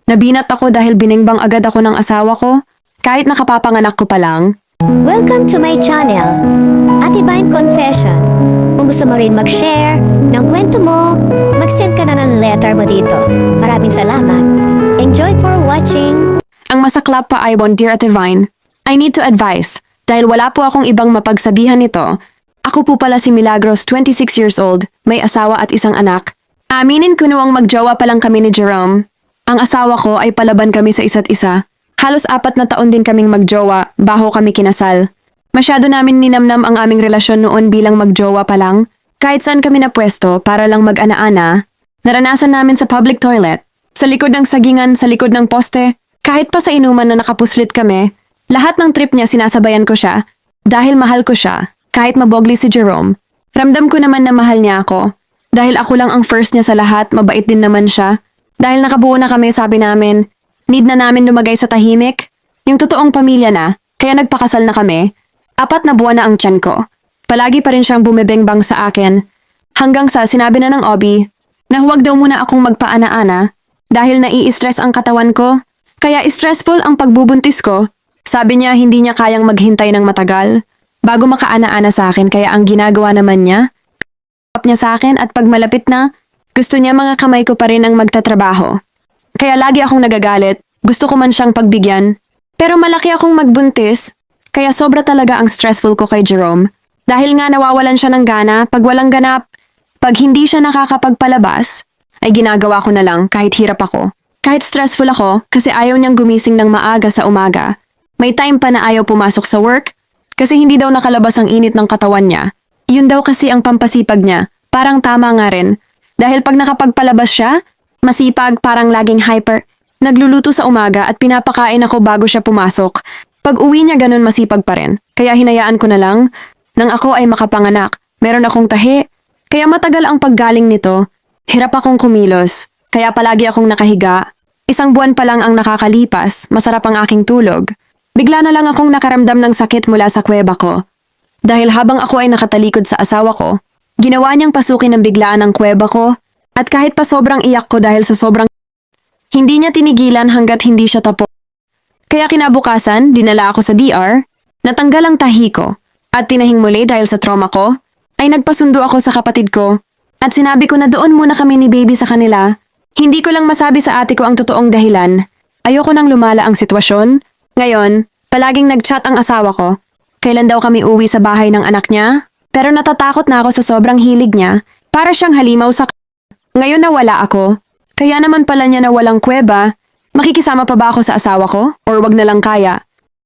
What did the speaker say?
Nabinat ako dahil biningbang agad ako ng asawa ko, kahit nakapapanganak ko pa lang. Welcome to my channel, Ate Vine Confession. Kung gusto mo rin mag-share ng kwento mo, mag-send ka na ng letter mo dito. Maraming salamat. Enjoy for watching. Ang masaklap pa ay, Dear Ate Vine, I need to advise, dahil wala po akong ibang mapagsabihan nito. Ako po pala si Milagros, 26 years old, may asawa at isang anak. Aminin ko noong magjowa pa lang kami ni Jerome. Ang asawa ko ay palaban kami sa isa't isa. Halos 4 na taon din kaming magjowa bago kami kinasal. Masyado namin ninamnam ang aming relasyon noon bilang magjowa pa lang. Kahit saan kami napwesto para lang mag-ana-ana, naranasan namin sa public toilet, sa likod ng sagingan, sa likod ng poste, kahit pa sa inuman na nakapuslit kami, lahat ng trip niya sinasabayan ko siya. Dahil mahal ko siya, kahit mabogli si Jerome. Ramdam ko naman na mahal niya ako. Dahil ako lang ang first niya sa lahat, mabait din naman siya. Dahil nakabuo na kami, sabi namin, need na namin lumagay sa tahimik. Yung totoong pamilya na, kaya nagpakasal na kami. 4 na buwan na ang tiyan ko. Palagi pa rin siyang bumibengbang sa akin. Hanggang sa sinabi na ng Obi, na huwag daw muna akong magpaana-ana dahil nai-stress ang katawan ko. Kaya stressful ang pagbubuntis ko. Sabi niya hindi niya kayang maghintay ng matagal bago makaana-ana sa akin, kaya ang ginagawa naman niya, niya sa akin at pag malapit na, gusto niya mga kamay ko pa rin ang magtatrabaho. Kaya lagi akong nagagalit, gusto ko man siyang pagbigyan. Pero malaki akong magbuntis, kaya sobra talaga ang stressful ko kay Jerome. Dahil nga nawawalan siya ng gana pag walang ganap. Pag hindi siya nakakapagpalabas, ay ginagawa ko na lang kahit hirap ako. Kahit stressful ako kasi ayaw niyang gumising ng maaga sa umaga. May time pa na ayaw pumasok sa work kasi hindi daw nakalabas ang init ng katawan niya. Yun daw kasi ang pampasipag niya. Parang tama nga rin. Dahil pag nakapagpalabas siya, masipag, parang laging hyper. Nagluluto sa umaga at pinapakain ako bago siya pumasok. Pag uwi niya ganun masipag pa rin. Kaya hinayaan ko na lang. Nang ako ay makapanganak, meron akong tahi. Kaya matagal ang paggaling nito. Hirap akong kumilos. Kaya palagi akong nakahiga. 1 buwan pa lang ang nakakalipas, masarap ang aking tulog. Bigla na lang akong nakaramdam ng sakit mula sa kuweba ko. Dahil habang ako ay nakatalikod sa asawa ko, ginawa niyang pasukin ng biglaan ang kuweba ko at kahit pa sobrang iyak ko dahil sa sobrang hindi niya tinigilan hanggat hindi siya tapos. Kaya kinabukasan, dinala ako sa DR, natanggal ang tahi ko at tinahing muli dahil sa trauma ko, ay nagpasundo ako sa kapatid ko at sinabi ko na doon muna kami ni baby sa kanila. Hindi ko lang masabi sa ate ko ang totoong dahilan. Ayoko nang lumala ang sitwasyon. Ngayon, palaging nag-chat ang asawa ko. Kailan daw kami uwi sa bahay ng anak niya? Pero natatakot na ako sa sobrang hilig niya. Para siyang halimaw sa Ngayon na wala ako. Kaya naman pala niya na walang kuweba. Makikisama pa ba ako sa asawa ko? Or wag na lang kaya?